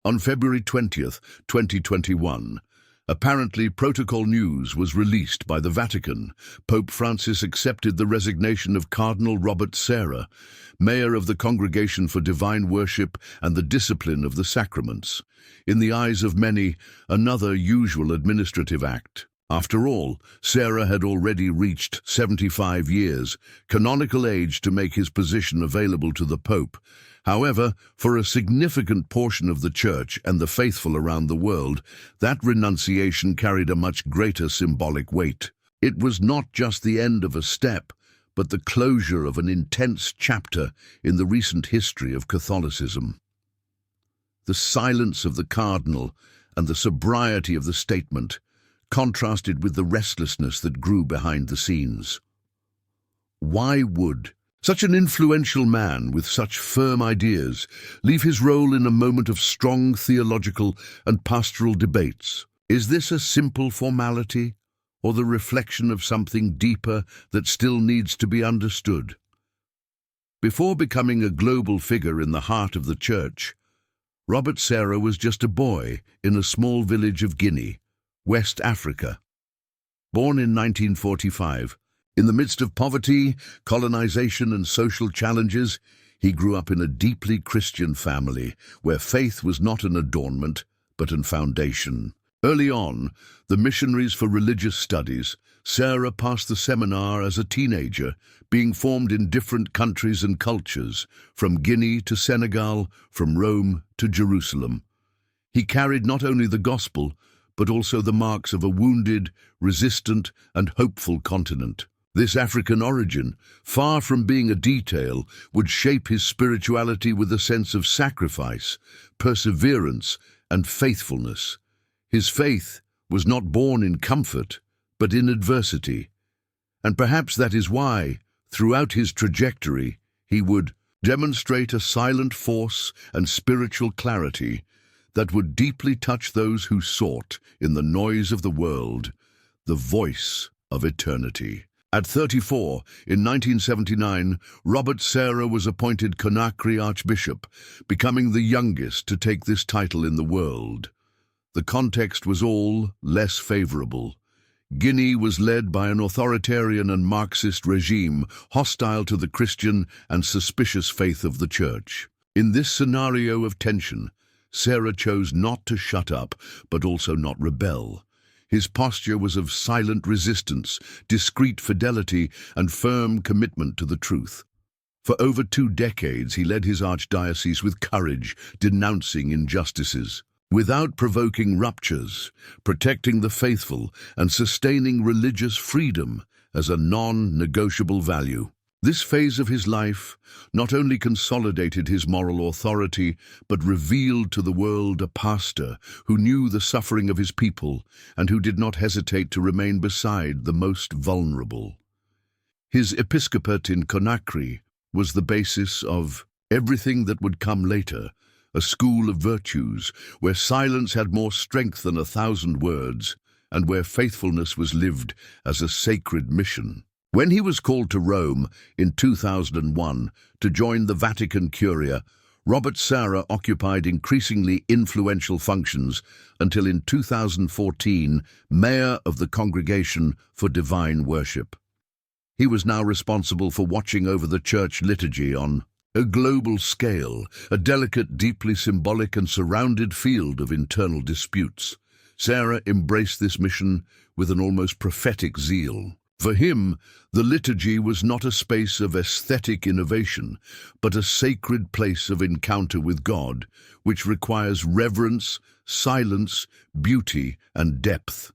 On February 20th, 2021, apparently protocol news was released by the Vatican. Pope Francis accepted the resignation of Cardinal Robert Sarah, mayor of the Congregation for Divine Worship and the Discipline of the Sacraments. In the eyes of many, another usual administrative act. After all, Sarah had already reached 75 years, canonical age to make his position available to the Pope. However, for a significant portion of the Church and the faithful around the world, that renunciation carried a much greater symbolic weight. It was not just the end of a step, but the closure of an intense chapter in the recent history of Catholicism. The silence of the cardinal and the sobriety of the statement contrasted with the restlessness that grew behind the scenes. Why would such an influential man with such firm ideas leave his role in a moment of strong theological and pastoral debates? Is this a simple formality, or the reflection of something deeper that still needs to be understood? Before becoming a global figure in the heart of the Church, Robert Sarah was just a boy in a small village of Guinea, West Africa. Born in 1945, in the midst of poverty, colonization, and social challenges, he grew up in a deeply Christian family where faith was not an adornment, but a foundation. Early on, the Missionaries for Religious Studies, Sarah passed the seminar as a teenager, being formed in different countries and cultures, from Guinea to Senegal, from Rome to Jerusalem. He carried not only the gospel, but also the marks of a wounded, resistant, and hopeful continent. This African origin, far from being a detail, would shape his spirituality with a sense of sacrifice, perseverance, and faithfulness. His faith was not born in comfort, but in adversity. And perhaps that is why, throughout his trajectory, he would demonstrate a silent force and spiritual clarity that would deeply touch those who sought, in the noise of the world, the voice of eternity. At 34, in 1979, Robert Sarah was appointed Conakry Archbishop, becoming the youngest to take this title in the world. The context was all less favorable. Guinea was led by an authoritarian and Marxist regime hostile to the Christian and suspicious faith of the Church. In this scenario of tension, Sarah chose not to shut up, but also not rebel. His posture was of silent resistance, discreet fidelity, and firm commitment to the truth. For over 2 decades, he led his archdiocese with courage, denouncing injustices, without provoking ruptures, protecting the faithful, and sustaining religious freedom as a non-negotiable value. This phase of his life not only consolidated his moral authority, but revealed to the world a pastor who knew the suffering of his people and who did not hesitate to remain beside the most vulnerable. His episcopate in Conakry was the basis of everything that would come later, a school of virtues where silence had more strength than 1,000 words and where faithfulness was lived as a sacred mission. When he was called to Rome in 2001 to join the Vatican Curia, Robert Sarah occupied increasingly influential functions until in 2014, mayor of the Congregation for Divine Worship. He was now responsible for watching over the church liturgy on a global scale, a delicate, deeply symbolic and surrounded field of internal disputes. Sarah embraced this mission with an almost prophetic zeal. For him, the liturgy was not a space of aesthetic innovation, but a sacred place of encounter with God, which requires reverence, silence, beauty, and depth.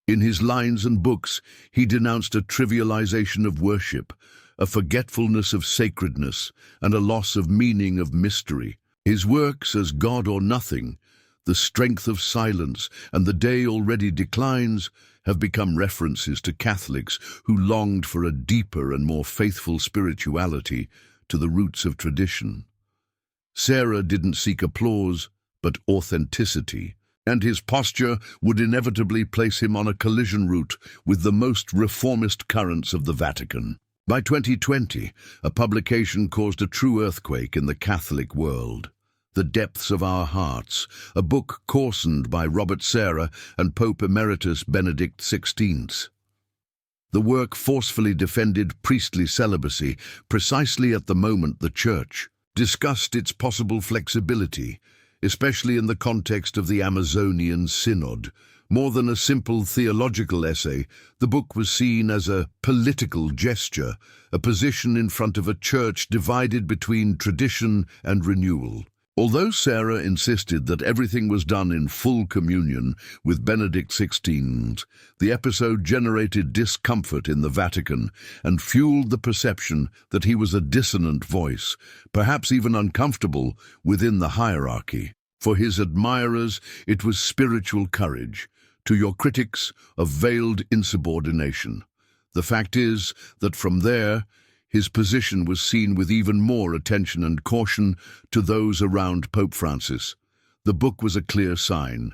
In his lines and books, he denounced a trivialization of worship, a forgetfulness of sacredness, and a loss of meaning of mystery. His works as God or Nothing, The Strength of Silence, and The Day Already Declines have become references to Catholics who longed for a deeper and more faithful spirituality to the roots of tradition. Sarah didn't seek applause, but authenticity, and his posture would inevitably place him on a collision route with the most reformist currents of the Vatican. By 2020, a publication caused a true earthquake in the Catholic world. The Depths of Our Hearts, a book coursened by Robert Sarah and Pope Emeritus Benedict XVI. The work forcefully defended priestly celibacy precisely at the moment the Church discussed its possible flexibility, especially in the context of the Amazonian Synod. More than a simple theological essay, the book was seen as a political gesture, a position in front of a church divided between tradition and renewal. Although Sarah insisted that everything was done in full communion with Benedict XVI, the episode generated discomfort in the Vatican and fueled the perception that he was a dissonant voice, perhaps even uncomfortable within the hierarchy. For his admirers, it was spiritual courage. To your critics, of veiled insubordination. The fact is that from there, his position was seen with even more attention and caution to those around Pope Francis. The book was a clear sign.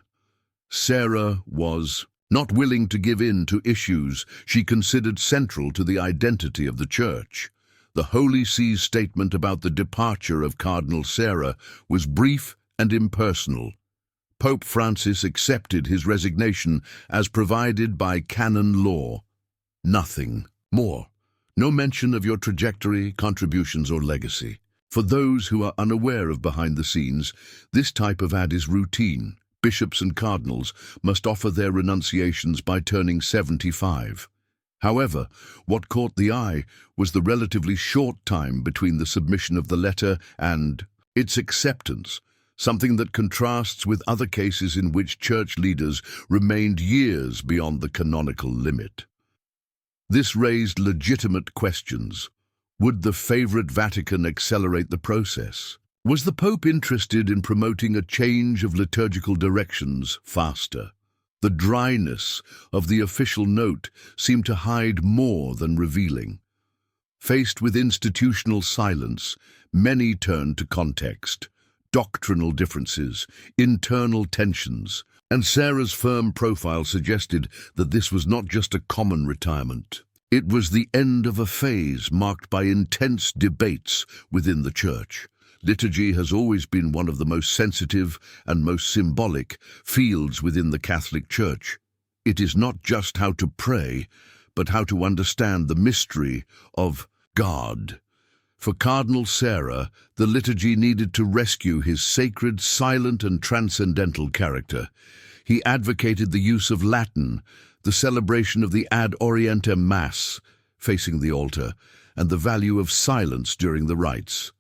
Sarah was not willing to give in to issues she considered central to the identity of the Church. The Holy See's statement about the departure of Cardinal Sarah was brief and impersonal. Pope Francis accepted his resignation as provided by canon law. Nothing more. No mention of your trajectory, contributions, or legacy. For those who are unaware of behind the scenes, this type of ad is routine. Bishops and cardinals must offer their renunciations by turning 75. However, what caught the eye was the relatively short time between the submission of the letter and its acceptance, something that contrasts with other cases in which church leaders remained years beyond the canonical limit. This raised legitimate questions. Would the favorite Vatican accelerate the process? Was the Pope interested in promoting a change of liturgical directions faster? The dryness of the official note seemed to hide more than revealing. Faced with institutional silence, many turned to context. Doctrinal differences, internal tensions, and Sarah's firm profile suggested that this was not just a common retirement. It was the end of a phase marked by intense debates within the Church. Liturgy has always been one of the most sensitive and most symbolic fields within the Catholic Church. It is not just how to pray, but how to understand the mystery of God. For Cardinal Sarah, the liturgy needed to rescue his sacred, silent, and transcendental character. He advocated the use of Latin, the celebration of the Ad Orientem Mass, facing the altar, and the value of silence during the rites.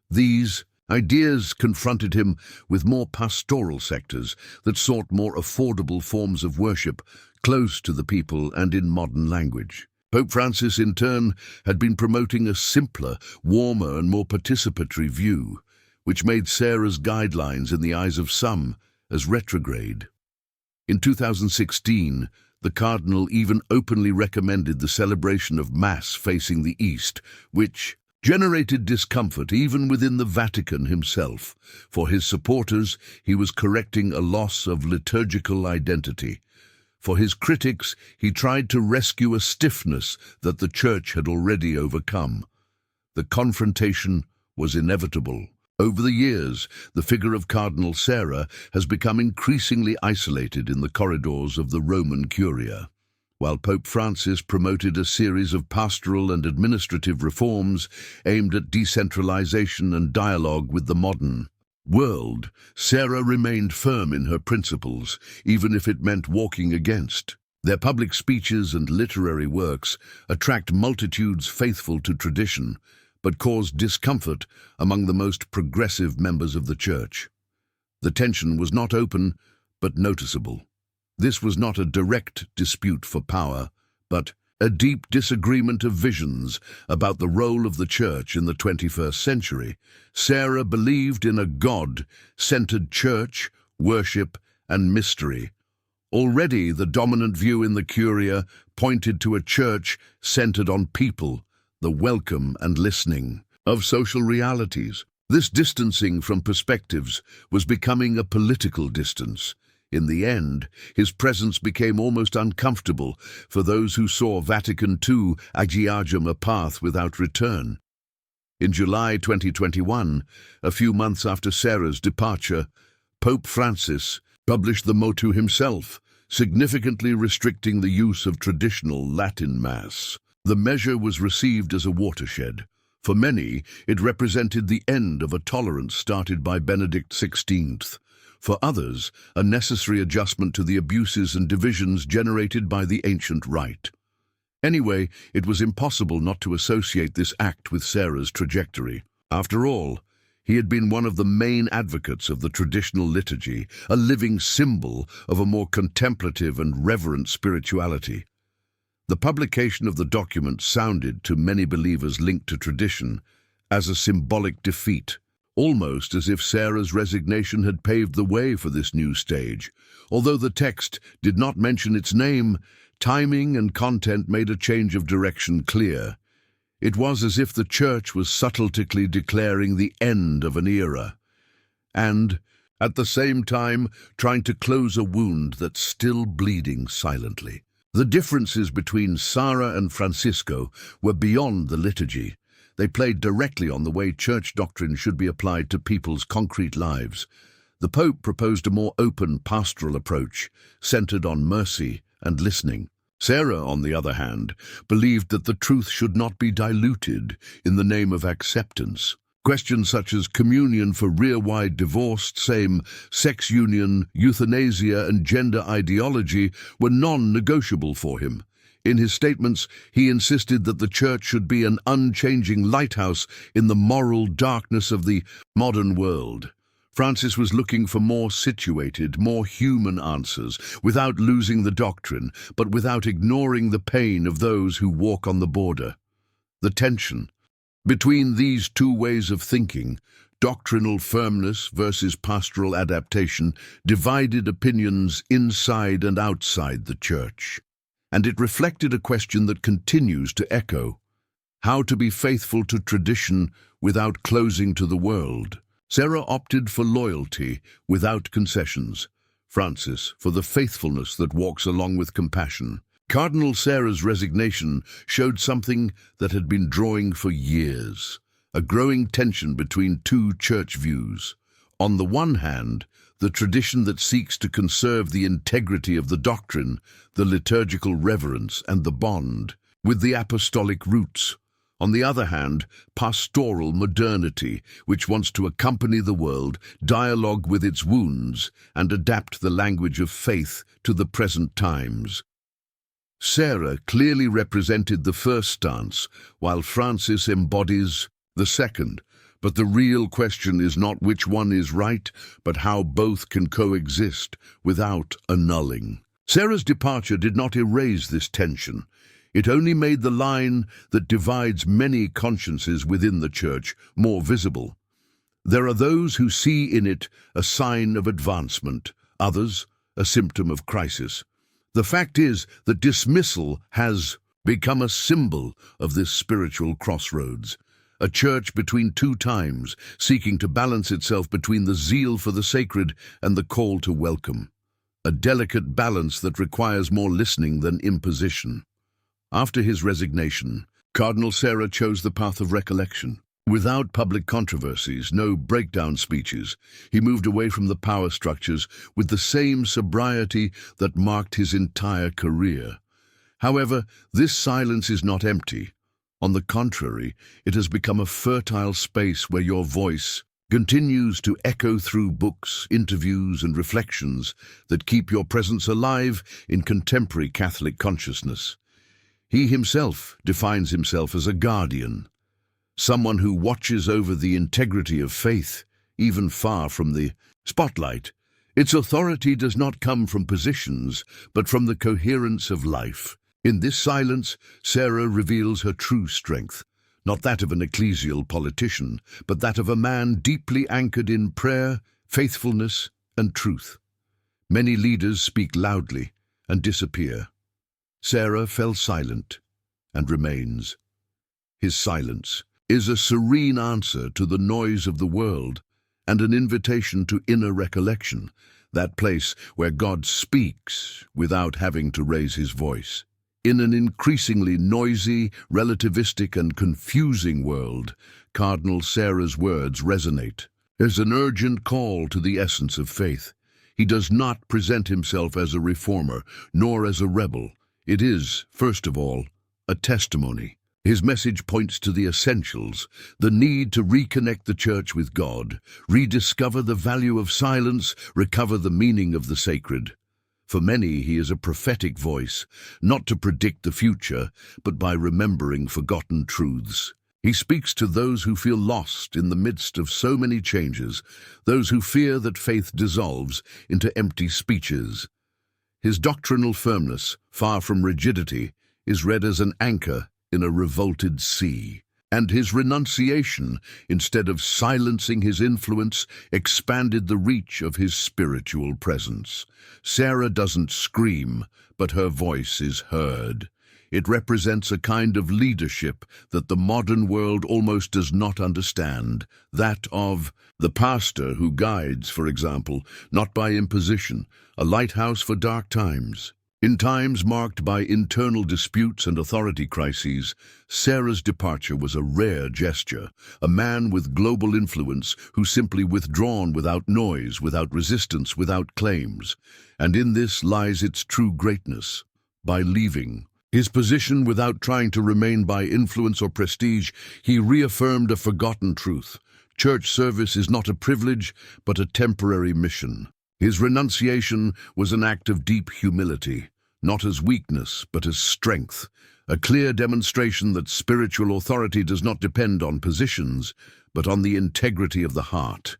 These ideas confronted him with more pastoral sectors that sought more affordable forms of worship, close to the people and in modern language. Pope Francis, in turn, had been promoting a simpler, warmer, and more participatory view, which made Sarah's guidelines in the eyes of some as retrograde. In 2016, the Cardinal even openly recommended the celebration of Mass facing the East, which generated discomfort even within the Vatican himself. For his supporters, he was correcting a loss of liturgical identity. For his critics, he tried to rescue a stiffness that the Church had already overcome. The confrontation was inevitable. Over the years, the figure of Cardinal Sarah has become increasingly isolated in the corridors of the Roman Curia. While Pope Francis promoted a series of pastoral and administrative reforms aimed at decentralization and dialogue with the modern world, Sarah remained firm in her principles, even if it meant walking against. Their public speeches and literary works attract multitudes faithful to tradition, but cause discomfort among the most progressive members of the Church. The tension was not open, but noticeable. This was not a direct dispute for power, but a deep disagreement of visions about the role of the Church in the 21st century. Sarah believed in a God-centered church, worship, and mystery. Already the dominant view in the Curia pointed to a church centered on people, the welcome and listening of social realities. This distancing from perspectives was becoming a political distance. In the end, his presence became almost uncomfortable for those who saw Vatican II agiagum a path without return. In July 2021, a few months after Sarah's departure, Pope Francis published the motu himself, significantly restricting the use of traditional Latin Mass. The measure was received as a watershed. For many, it represented the end of a tolerance started by Benedict XVI. For others, a necessary adjustment to the abuses and divisions generated by the ancient rite. Anyway, it was impossible not to associate this act with Sarah's trajectory. After all, he had been one of the main advocates of the traditional liturgy, a living symbol of a more contemplative and reverent spirituality. The publication of the document sounded, to many believers linked to tradition, as a symbolic defeat, almost as if Sarah's resignation had paved the way for this new stage. Although the text did not mention its name, timing and content made a change of direction clear. It was as if the Church was subtly declaring the end of an era, and, at the same time, trying to close a wound that's still bleeding silently. The differences between Sarah and Francisco were beyond the liturgy. They played directly on the way church doctrine should be applied to people's concrete lives. The Pope proposed a more open pastoral approach, centered on mercy and listening. Sarah, on the other hand, believed that the truth should not be diluted in the name of acceptance. Questions such as communion for rear-wide divorced, same-sex union, euthanasia, and gender ideology were non-negotiable for him. In his statements, he insisted that the Church should be an unchanging lighthouse in the moral darkness of the modern world. Francis was looking for more situated, more human answers, without losing the doctrine, but without ignoring the pain of those who walk on the border. The tension between these two ways of thinking, doctrinal firmness versus pastoral adaptation, divided opinions inside and outside the Church. And it reflected a question that continues to echo: how to be faithful to tradition without closing to the world. Sarah opted for loyalty without concessions, Francis for the faithfulness that walks along with compassion. Cardinal Sarah's resignation showed something that had been drawing for years, a growing tension between two church views. On the one hand, the tradition that seeks to conserve the integrity of the doctrine, the liturgical reverence and the bond with the apostolic roots. On the other hand, pastoral modernity, which wants to accompany the world, dialogue with its wounds, and adapt the language of faith to the present times. Sarah clearly represented the first stance, while Francis embodies the second. But the real question is not which one is right, but how both can coexist without annulling. Sarah's departure did not erase this tension. It only made the line that divides many consciences within the Church more visible. There are those who see in it a sign of advancement, others a symptom of crisis. The fact is that dismissal has become a symbol of this spiritual crossroads, a church between two times, seeking to balance itself between the zeal for the sacred and the call to welcome, a delicate balance that requires more listening than imposition. After his resignation, Cardinal Sarah chose the path of recollection. Without public controversies, no breakdown speeches, he moved away from the power structures with the same sobriety that marked his entire career. However, this silence is not empty. On the contrary, it has become a fertile space where your voice continues to echo through books, interviews, and reflections that keep your presence alive in contemporary Catholic consciousness. He himself defines himself as a guardian, someone who watches over the integrity of faith, even far from the spotlight. Its authority does not come from positions, but from the coherence of life. In this silence, Sarah reveals her true strength, not that of an ecclesial politician, but that of a man deeply anchored in prayer, faithfulness, and truth. Many leaders speak loudly and disappear. Sarah fell silent and remains. His silence is a serene answer to the noise of the world and an invitation to inner recollection, that place where God speaks without having to raise his voice. In an increasingly noisy, relativistic and confusing world, Cardinal Sarah's words resonate. There's an urgent call to the essence of faith. He does not present himself as a reformer, nor as a rebel. It is, first of all, a testimony. His message points to the essentials, the need to reconnect the church with God, rediscover the value of silence, recover the meaning of the sacred. For many, he is a prophetic voice, not to predict the future, but by remembering forgotten truths. He speaks to those who feel lost in the midst of so many changes, those who fear that faith dissolves into empty speeches. His doctrinal firmness, far from rigidity, is read as an anchor in a revolted sea. And his renunciation, instead of silencing his influence, expanded the reach of his spiritual presence. Sarah doesn't scream, but her voice is heard. It represents a kind of leadership that the modern world almost does not understand, that of the pastor who guides, for example, not by imposition, a lighthouse for dark times. In times marked by internal disputes and authority crises, Sarah's departure was a rare gesture, a man with global influence who simply withdrawn without noise, without resistance, without claims. And in this lies its true greatness. By leaving his position without trying to remain by influence or prestige, he reaffirmed a forgotten truth. Church service is not a privilege, but a temporary mission. His renunciation was an act of deep humility, not as weakness, but as strength, a clear demonstration that spiritual authority does not depend on positions, but on the integrity of the heart.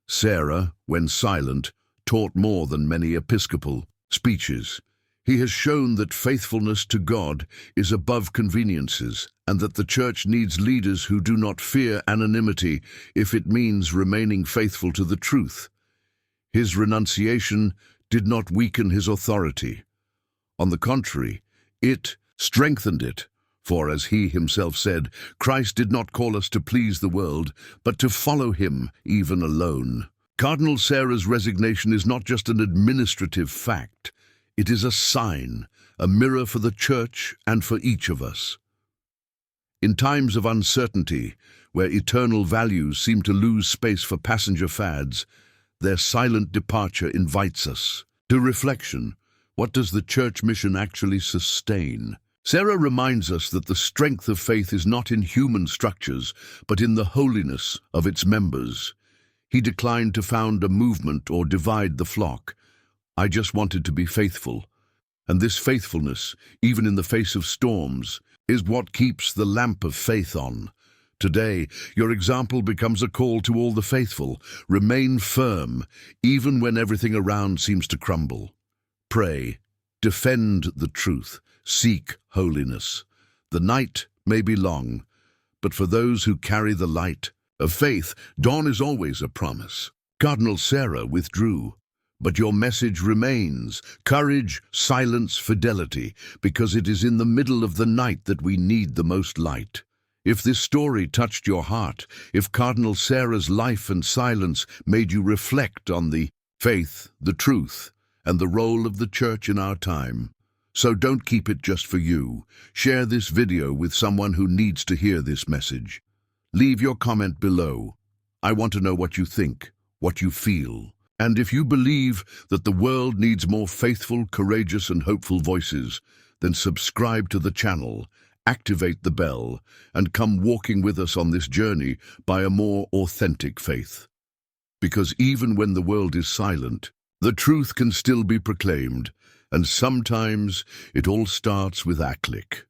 Sarah, when silent, taught more than many episcopal speeches. He has shown that faithfulness to God is above conveniences, and that the Church needs leaders who do not fear anonymity if it means remaining faithful to the truth. His renunciation did not weaken his authority. On the contrary, it strengthened it, for, as he himself said, Christ did not call us to please the world, but to follow him, even alone. Cardinal Sarah's resignation is not just an administrative fact. It is a sign, a mirror for the Church and for each of us. In times of uncertainty, where eternal values seem to lose space for passenger fads, their silent departure invites us to reflection. What does the church mission actually sustain? Sarah reminds us that the strength of faith is not in human structures, but in the holiness of its members. He declined to found a movement or divide the flock. I just wanted to be faithful. And this faithfulness, even in the face of storms, is what keeps the lamp of faith on. Today, your example becomes a call to all the faithful. Remain firm, even when everything around seems to crumble. Pray, defend the truth, seek holiness. The night may be long, but for those who carry the light of faith, dawn is always a promise. Cardinal Sarah withdrew, but your message remains: courage, silence, fidelity, because it is in the middle of the night that we need the most light. If this story touched your heart, if Cardinal Sarah's life and silence made you reflect on the faith, the truth, and the role of the Church in our time, so don't keep it just for you. Share this video with someone who needs to hear this message. Leave your comment below. I want to know what you think, what you feel. And if you believe that the world needs more faithful, courageous, and hopeful voices, then subscribe to the channel, activate the bell, and come walking with us on this journey by a more authentic faith. Because even when the world is silent, the truth can still be proclaimed, and sometimes it all starts with a click.